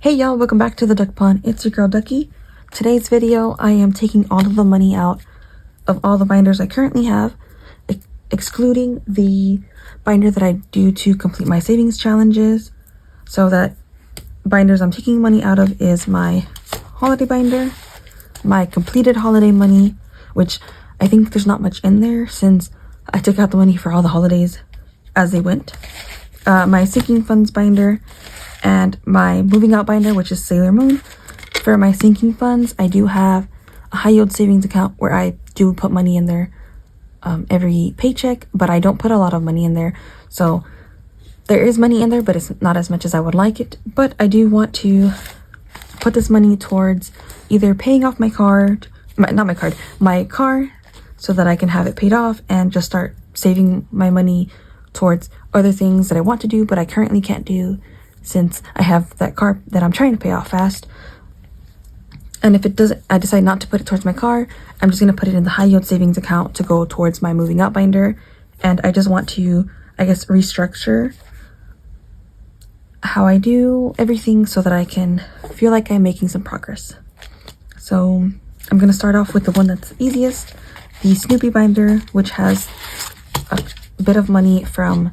Hey y'all, welcome back to the Duck Pond. It's your girl Ducky. Today's video, I am taking all of the money out of all the binders I currently have, excluding the binder that I do to complete my savings challenges. So that binders I'm taking money out of is my holiday binder, my completed holiday money, which I think there's not much in there since I took out the money for all the holidays as they went, my sinking funds binder, and my moving out binder, which is Sailor Moon. For my sinking funds, I do have a high yield savings account where I do put money in there every paycheck, but I don't put a lot of money in there. So there is money in there, but it's not as much as I would like it. But I do want to put this money towards either paying off my car, so that I can have it paid off and just start saving my money towards other things that I want to do, but I currently can't do since I have that car that I'm trying to pay off fast. And if it doesn't, I decide not to put it towards my car, I'm just going to put it in the high yield savings account to go towards my moving out binder. And I just want to, I guess, restructure how I do everything so that I can feel like I'm making some progress. So I'm going to start off with the one that's easiest, the Snoopy binder, which has a bit of money from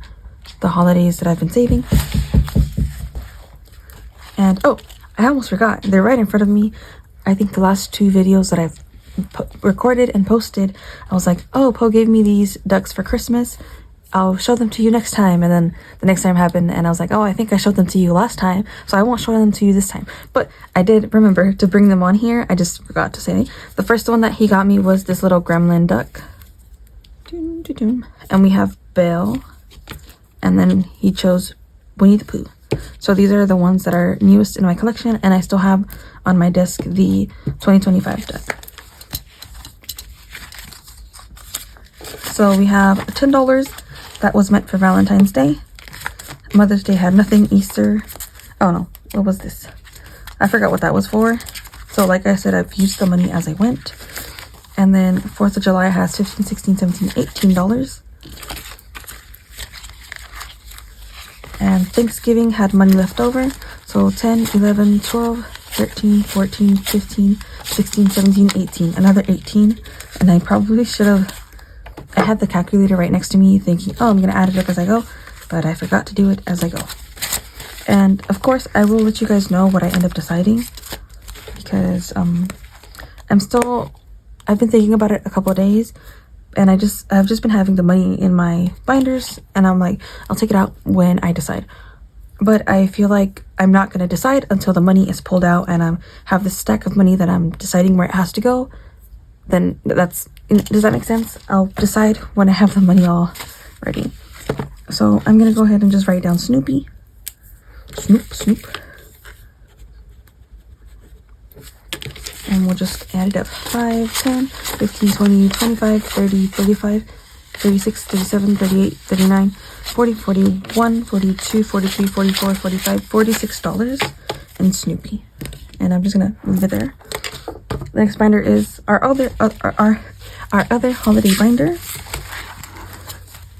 the holidays that I've been saving. And oh, I almost forgot, they're right in front of me. I think the last two videos that I've recorded and posted, I was like, oh, Poe gave me these ducks for Christmas, I'll show them to you next time. And then the next time happened and I was like, oh, I think I showed them to you last time, so I won't show them to you this time. But I did remember to bring them on here. I just forgot to say. The first one that he got me was this little gremlin duck. And we have Belle, and then he chose Winnie the Pooh. So these are the ones that are newest in my collection, and I still have on my desk the 2025 duck. So we have $10 that was meant for Valentine's Day. Mother's Day had nothing. Easter, oh no, what was this? I forgot what that was for. So like I said, I've used the money as I went. And then 4th of July has $15, $16, $17, $18. And Thanksgiving had money left over, so 10, 11, 12, 13, 14, 15, 16, 17, 18, another 18. And I probably should have, I had the calculator right next to me thinking, oh, I'm going to add it up as I go, but I forgot to do it as I go. And of course, I will let you guys know what I end up deciding, because I've been thinking about it a couple of days, and I've just been having the money in my binders, and I'm like, I'll take it out when I decide. But I feel like I'm not going to decide until the money is pulled out and I have this stack of money that I'm deciding where it has to go. Then does that make sense? I'll decide when I have the money all ready. So I'm going to go ahead and just write down Snoopy. Snoop. And we'll just add it up. 5, 10, 15, 20, 25, 30, 35, 36, 37, 38, 39, 40, 41, 42, 43, 44, 45, $46 in Snoopy. And I'm just gonna leave it there. The next binder is our other holiday binder.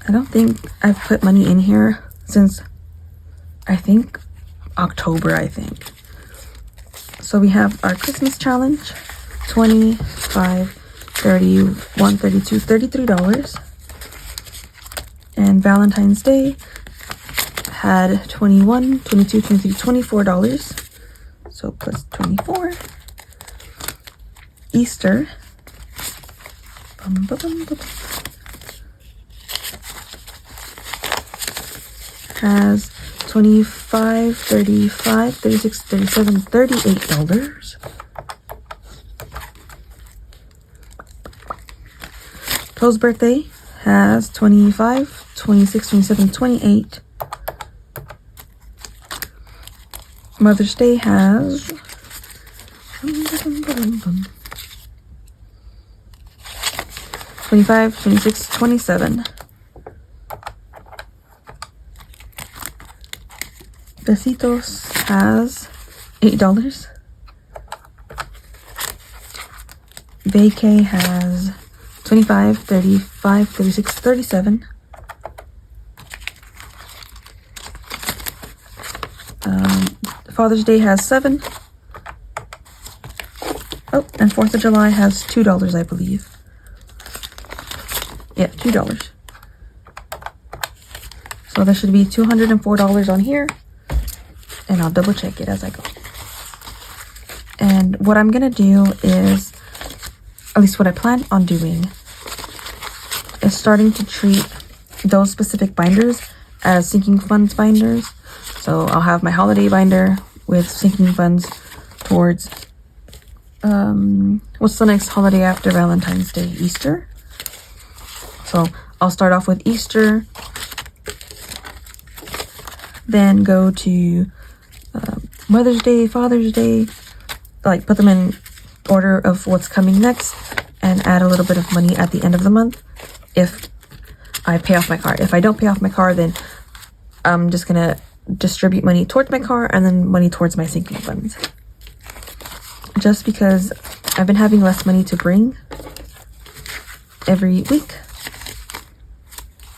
I don't think I've put money in here since October, I think. So we have our Christmas challenge, 25, 31, 32, $33. And Valentine's Day had 21, 22, 23, $24. So plus 24. Easter. Has 25, 35, 36, 37, $38. Poe's birthday has 25, 26, 27, 28. Mother's Day has 25, 26, 27. Besitos has $8. Vacay has 25, 35, 36, 37. Father's Day has 7. Oh, and 4th of July has $2, I believe. Yeah, $2. So there should be $204 on here. And I'll double check it as I go. And what I'm gonna do is, at least what I plan on doing, is starting to treat those specific binders as sinking funds binders. So I'll have my holiday binder with sinking funds towards, what's the next holiday after Valentine's Day? Easter. So I'll start off with Easter, then go to Mother's Day, Father's Day, like put them in order of what's coming next, and add a little bit of money at the end of the month if I pay off my car. If I don't pay off my car, then I'm just gonna distribute money towards my car and then money towards my sinking funds. Just because I've been having less money to bring every week,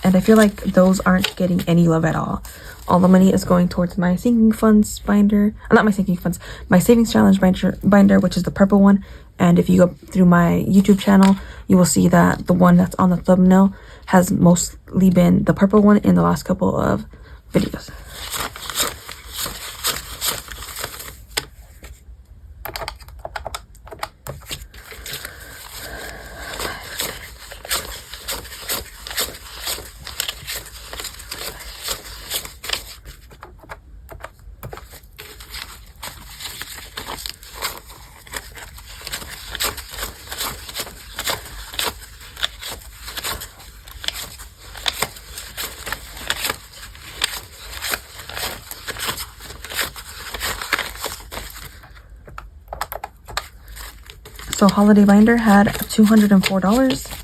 and I feel like those aren't getting any love at all. All the money is going towards my sinking funds binder, not my sinking funds, my savings challenge binder, which is the purple one. And if you go through my YouTube channel, you will see that the one that's on the thumbnail has mostly been the purple one in the last couple of videos. So holiday binder had $204.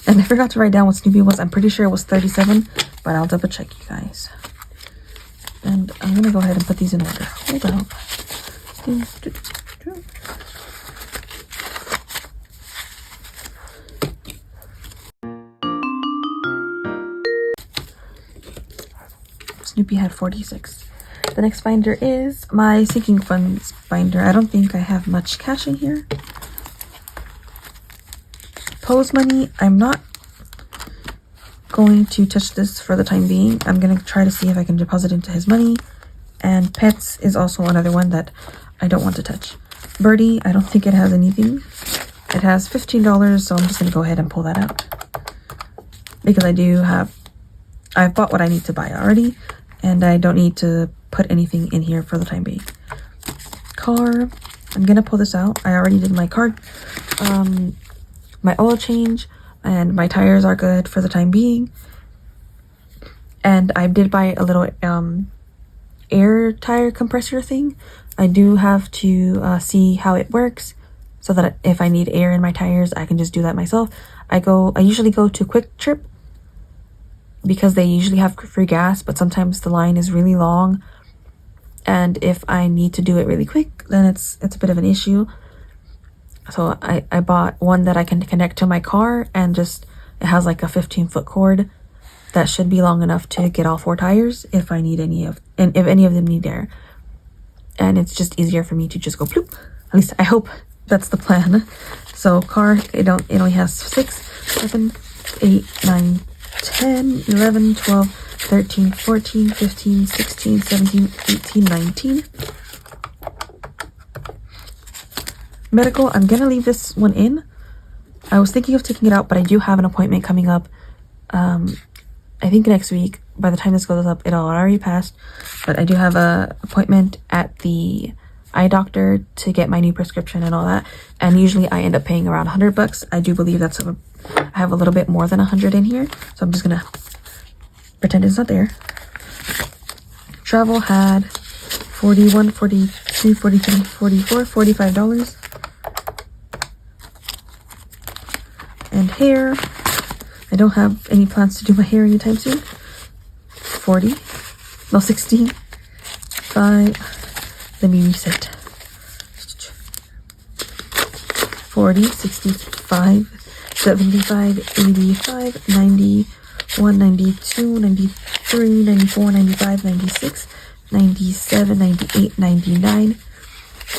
And I forgot to write down what Snoopy was. I'm pretty sure it was 37, but I'll double check, you guys. And I'm gonna go ahead and put these in order. Hold up. Snoopy had 46. The next binder is my sinking funds binder. I don't think I have much cash in here. Pose money, I'm not going to touch this for the time being. I'm going to try to see if I can deposit into his money. And pets is also another one that I don't want to touch. Birdie, I don't think it has anything. It has $15, so I'm just going to go ahead and pull that out. Because I've bought what I need to buy already, and I don't need to put anything in here for the time being. Car, I'm gonna pull this out. I already did my car, my oil change, and my tires are good for the time being. And I did buy a little air tire compressor thing. I do have to see how it works, so that if I need air in my tires, I can just do that myself. I usually go to Quick Trip because they usually have free gas, but sometimes the line is really long, and if I need to do it really quick, then it's a bit of an issue. So I bought one that I can connect to my car, and just it has like a 15-foot cord that should be long enough to get all 4 tires if I need if any of them need air. And it's just easier for me to just go bloop. At least I hope that's the plan. So car, it only has 6, 7, 8, 9, 10, 11, 12, 13, 14, 15, 16, 17, 18, 19. Medical, I'm gonna leave this one in. I was thinking of taking it out, but I do have an appointment coming up. I think next week. By the time this goes up, it'll already passed. But I do have a appointment at the eye doctor to get my new prescription and all that. And usually I end up paying around $100. I do believe I have a little bit more than 100 in here. So I'm just gonna pretend it's not there. Travel had 41, 42, 43, 44, $45. And hair, I don't have any plans to do my hair anytime soon. 40, no, 16, 5, let me reset. 40, 65, 75, 85, 90, 91, 92, 93, 94, 95, 96, 97, 98, 99,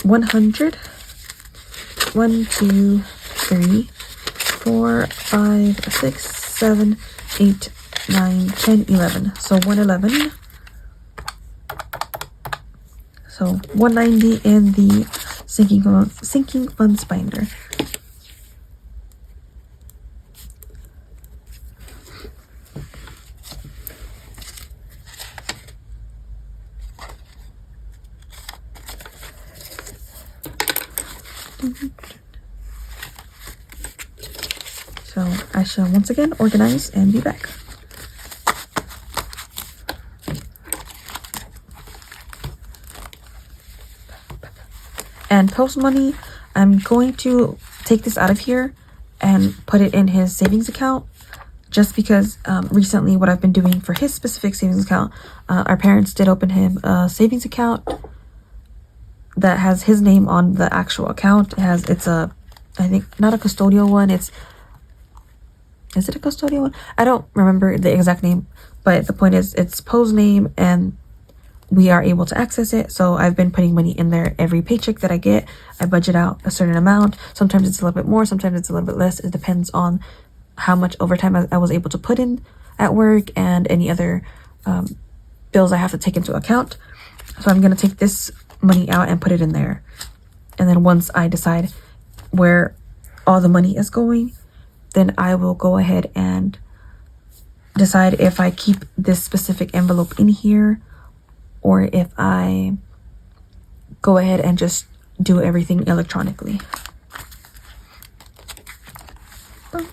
100. 1, 2, 3, 4, 5, 6, 7, 8, 9, 10, 11. So 111. So 190 in the sinking funds binder. So I shall once again organize and be back. And post money, I'm going to take this out of here and put it in his savings account, just because recently what I've been doing for his specific savings account, our parents did open him a savings account that has his name on the actual account. It's a, I think, not a custodial one. Is it a custodial one? I don't remember the exact name, but the point is it's Poe's name and we are able to access it. So I've been putting money in there every paycheck that I get. I budget out a certain amount. Sometimes it's a little bit more, sometimes it's a little bit less. It depends on how much overtime I was able to put in at work and any other bills I have to take into account. So I'm going to take this money out and put it in there. And then once I decide where all the money is going, then I will go ahead and decide if I keep this specific envelope in here or if I go ahead and just do everything electronically. Oh.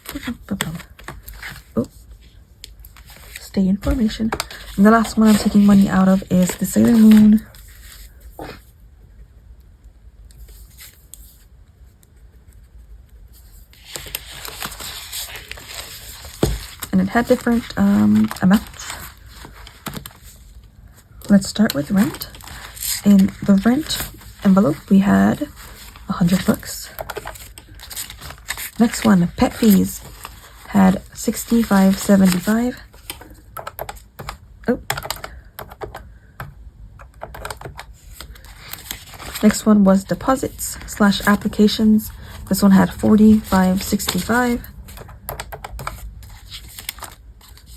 Stay in formation. And the last one I'm taking money out of is the Sailor Moon. And it had different amounts. Let's start with rent. In the rent envelope, we had $100. Next one, pet fees, had $65.75. Oh. Next one was deposits / applications. This one had $45.65.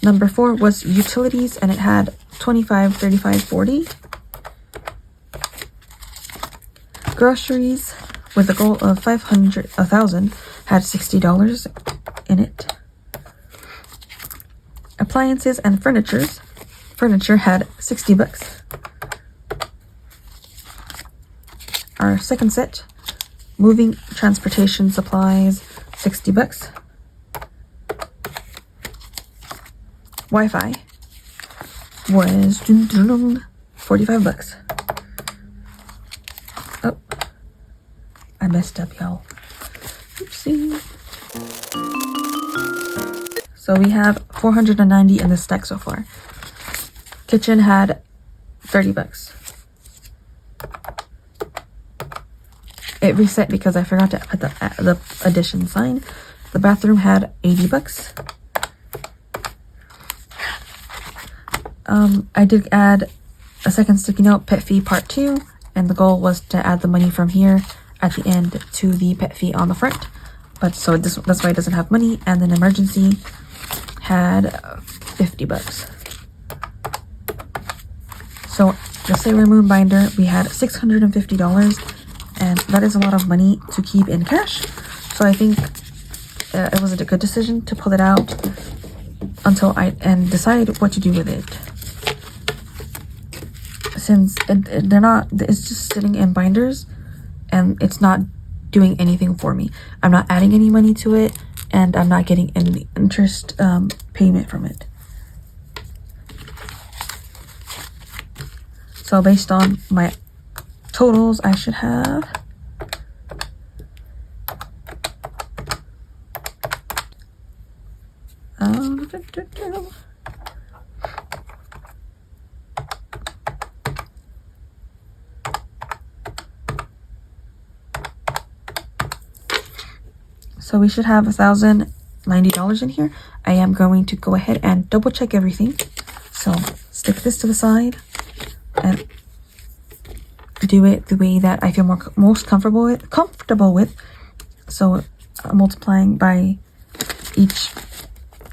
Number 4 was utilities, and it had $25.35.40. Groceries, with a goal of $1,000, had $60 in it. Appliances and furniture had $60. Our second set, moving transportation supplies, $60. Wi-Fi was $45. Oh, I messed up, y'all. Oopsie. So we have 490 in the stack so far. Kitchen had $30. It reset because I forgot to put the addition sign. The bathroom had $80. I did add a second sticky note, pet fee part 2, and the goal was to add the money from here at the end to the pet fee on the front. But so that's why it doesn't have money. And then emergency had $50. So the Sailor Moon binder, we had $650, and that is a lot of money to keep in cash. So I think it was a good decision to pull it out until and decide what to do with it. Since it's just sitting in binders and it's not doing anything for me. I'm not adding any money to it and I'm not getting any interest payment from it. So based on my totals, I should have so we should have $1,000 $90 in here, I am going to go ahead and double check everything. So stick this to the side and do it the way that I feel most comfortable with. So multiplying by each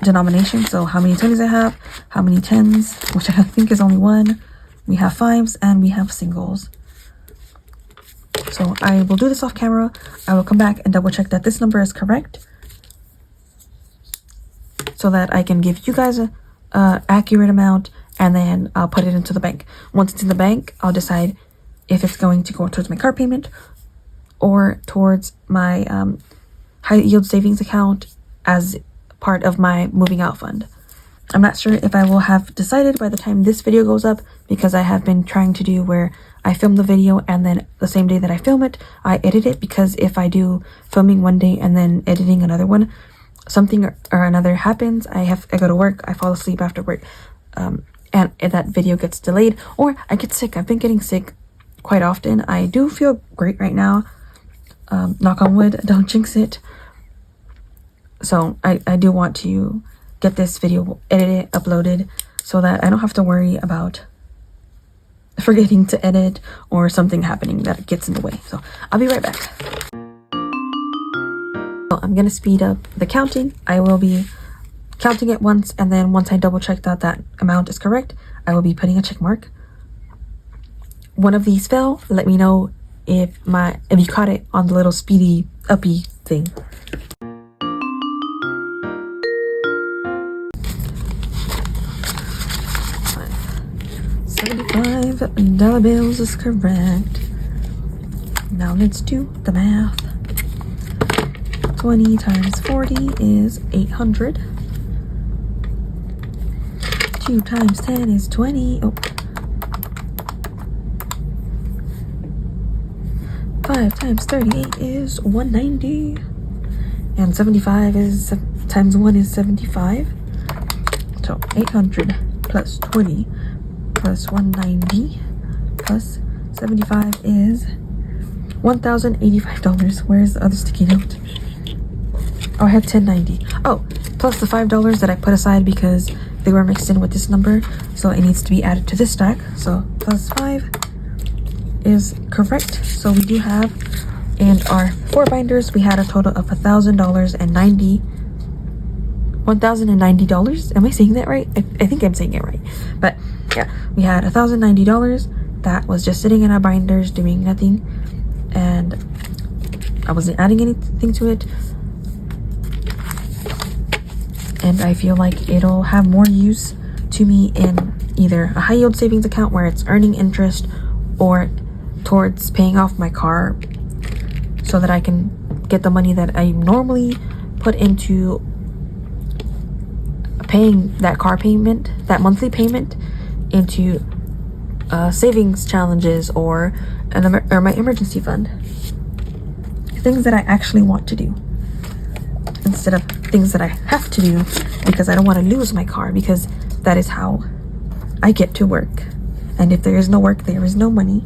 denomination. So how many 20s I have, how many 10s, which I think is only one. We have 5s and we have singles. So I will do this off camera. I will come back and double check that this number is correct, so that I can give you guys a accurate amount, and then I'll put it into the bank. Once it's in the bank, I'll decide if it's going to go towards my car payment or towards my high yield savings account as part of my moving out fund. I'm not sure if I will have decided by the time this video goes up, because I have been trying to do where I film the video and then the same day that I film it, I edit it, because if I do filming one day and then editing another one, something or another happens. I go to work, I fall asleep after work, and that video gets delayed, or I get sick. I've been getting sick quite often. I do feel great right now. Knock on wood, don't jinx it. So I do want to get this video edited, uploaded, so that I don't have to worry about forgetting to edit or something happening that gets in the way. So I'll be right back. So I'm gonna speed up the counting. I will be counting it once, and then once I double check that that amount is correct, I will be putting a check mark. One of these fell. Let me know if you caught it on the little speedy uppy thing. $75 bills is correct. Now let's do the math. 20 times 40 is 800. 2 times 10 is 20. Oh. 5 times 38 is 190. And 75 is times 1 is 75. So 800 plus 20 plus 190 plus 75 is $1,085. Where's the other sticky note? Oh, I had $10.90. Oh, plus the $5 that I put aside because they were mixed in with this number, so it needs to be added to this stack. So plus 5 is correct. So we do have, in our 4 binders, we had a total of $1,090. Am I saying that right? I think I'm saying it right. But yeah, we had $1,090 that was just sitting in our binders doing nothing, and I wasn't adding anything to it. And I feel like it'll have more use to me in either a high yield savings account where it's earning interest, or towards paying off my car, so that I can get the money that I normally put into paying that car payment, that monthly payment, into savings challenges or my emergency fund. Things that I actually want to do, instead of things that I have to do because I don't want to lose my car, because that is how I get to work. And if there is no work, there is no money.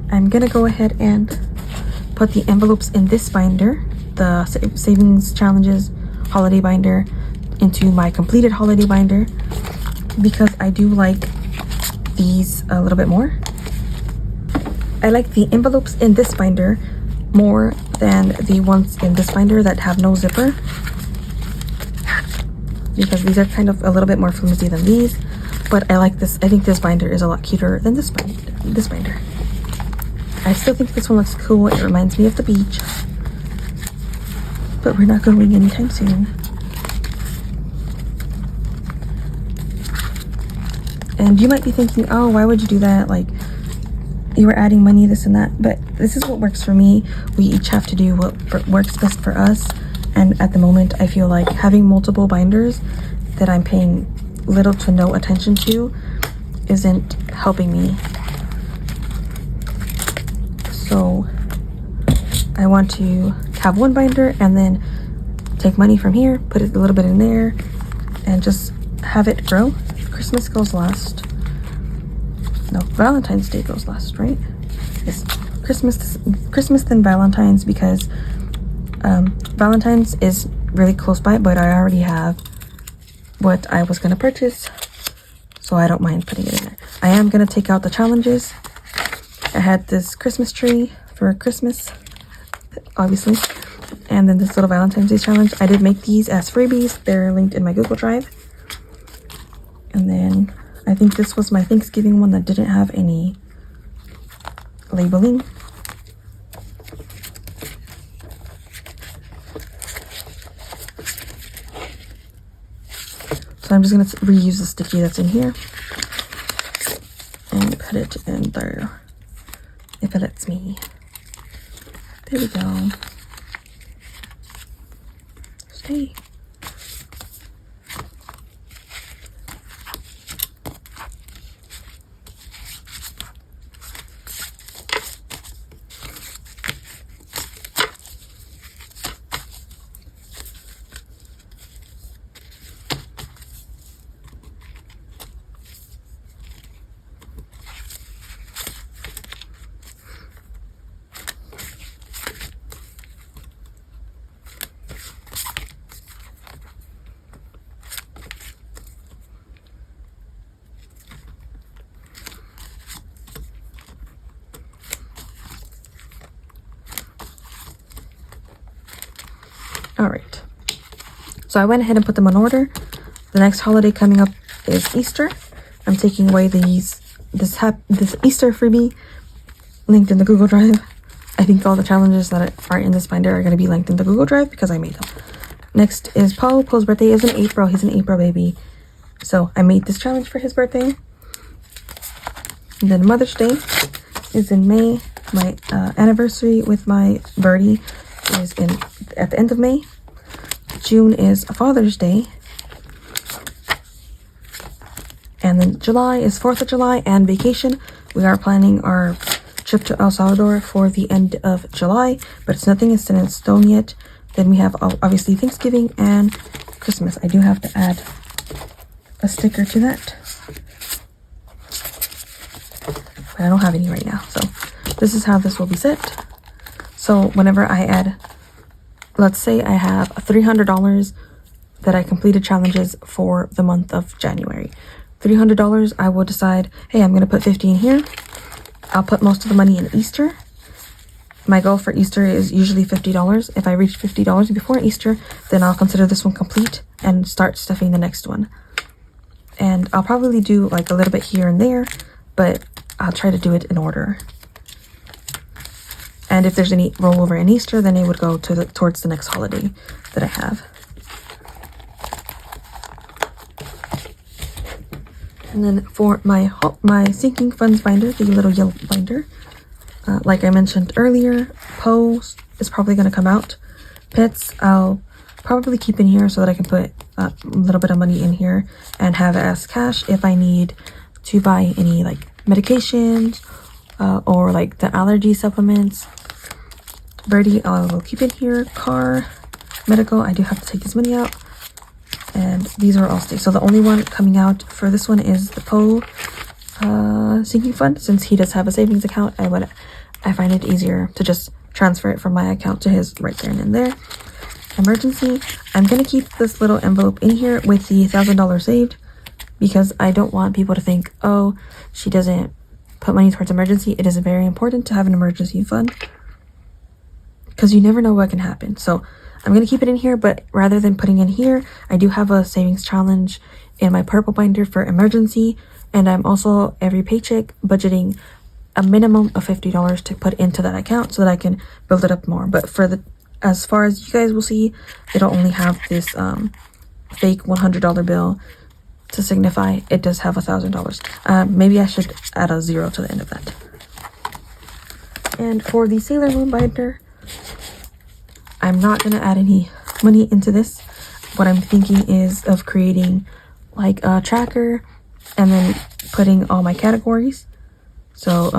I'm gonna go ahead and put the envelopes in this binder, the savings challenges holiday binder, into my completed holiday binder, because I do like these a little bit more. I like the envelopes in this binder more than the ones in this binder that have no zipper, because these are kind of a little bit more flimsy than these. But I like this. I think this binder is a lot cuter than this binder. I still think this one looks cool. It reminds me of the beach, but we're not going anytime soon. And you might be thinking, oh, why would you do that? Like, you were adding money, this and that. But this is what works for me. We each have to do what works best for us. And at the moment, I feel like having multiple binders that I'm paying little to no attention to isn't helping me. So I want to have one binder and then take money from here, put it a little bit in there, and just have it grow. Christmas goes last. No, Valentine's Day goes last, right? Yes, Christmas then Valentine's, because Valentine's is really close by, but I already have what I was going to purchase, so I don't mind putting it in there. I am going to take out the challenges. I had this Christmas tree for Christmas, obviously, and then this little Valentine's Day challenge. I did make these as freebies. They're linked in my Google Drive. And then I think this was my Thanksgiving one that didn't have any labeling. So I'm just going to reuse the sticky that's in here and put it in there, if it lets me. There we go. Stay. All right, so I went ahead and put them on order. The next holiday coming up is Easter. I'm taking away this Easter freebie linked in the Google Drive. I think all the challenges that are in this binder are going to be linked in the Google Drive because I made them. Next is Poe. Poe's birthday is in April. He's an April baby, so I made this challenge for his birthday. And then Mother's Day is in May. My anniversary with my birdie is at the end of May. June is Father's Day. And then July is 4th of July and vacation. We are planning our trip to El Salvador for the end of July, but it's nothing is set in stone yet. Then we have obviously Thanksgiving and Christmas. I do have to add a sticker to that, but I don't have any right now. So this is how this will be set. So whenever I add, let's say I have $300 that I completed challenges for the month of January. $300, I will decide, hey, I'm going to put 50 in here. I'll put most of the money in Easter. My goal for Easter is usually $50. If I reach $50 before Easter, then I'll consider this one complete and start stuffing the next one. And I'll probably do like a little bit here and there, but I'll try to do it in order. And if there's any rollover in Easter, then it would go to towards the next holiday that I have. And then for my sinking funds binder, the little yellow binder, like I mentioned earlier, Poe is probably going to come out. Pets, I'll probably keep in here so that I can put a little bit of money in here and have it as cash if I need to buy any like medications or like the allergy supplements. Birdie, I will keep in here. Car, medical, I do have to take this money out. And these are all stay. So the only one coming out for this one is the Poe sinking fund. Since he does have a savings account, I find it easier to just transfer it from my account to his right there and there. Emergency, I'm going to keep this little envelope in here with the $1,000 saved because I don't want people to think, oh, she doesn't put money towards emergency. It is very important to have an emergency fund because you never know what can happen. So I'm going to keep it in here, but rather than putting in here, I do have a savings challenge in my purple binder for emergency. And I'm also every paycheck budgeting a minimum of $50 to put into that account so that I can build it up more. But as far as you guys will see, it'll only have this fake $100 bill to signify it does have $1,000. Maybe I should add a 0 to the end of that. And for the Sailor Moon binder, I'm not going to add any money into this. What I'm thinking is of creating like a tracker and then putting all my categories. So,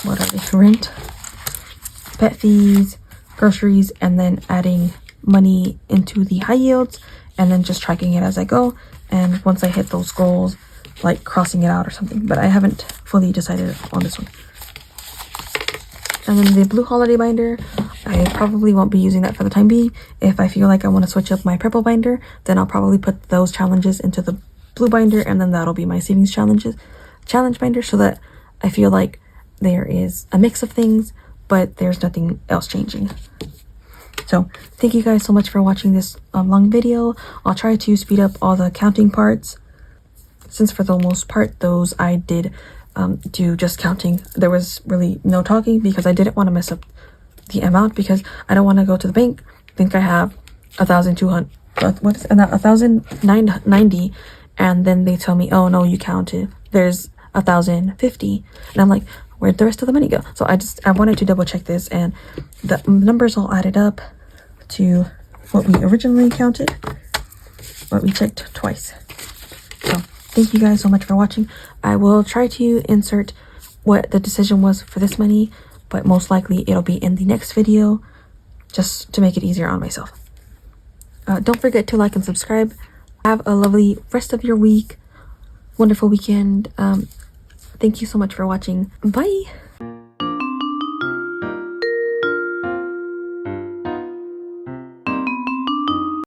what are they? Rent, pet fees, groceries, and then adding money into the high yields and then just tracking it as I go. And once I hit those goals, like crossing it out or something. But I haven't fully decided on this one. And then the blue holiday binder, I probably won't be using that for the time being. If I feel like I want to switch up my purple binder, then I'll probably put those challenges into the blue binder, and then that'll be my savings challenge binder, so that I feel like there is a mix of things, but there's nothing else changing. So thank you guys so much for watching this long video. I'll try to speed up all the counting parts, since for the most part those I did do just counting. There was really no talking because I didn't want to mess up the amount, because I don't want to go to the bank, think I have 1,200, what is 1,090, and then they tell me, oh no, you counted, there's 1,050, and I'm like, where'd the rest of the money go? So I wanted to double check this, and the numbers all added up to what we originally counted, but we checked twice. So thank you guys so much for watching. I will try to insert what the decision was for this money, but most likely it'll be in the next video, just to make it easier on myself. Don't forget to like and subscribe. Have a lovely rest of your week, wonderful weekend. Thank you so much for watching. Bye.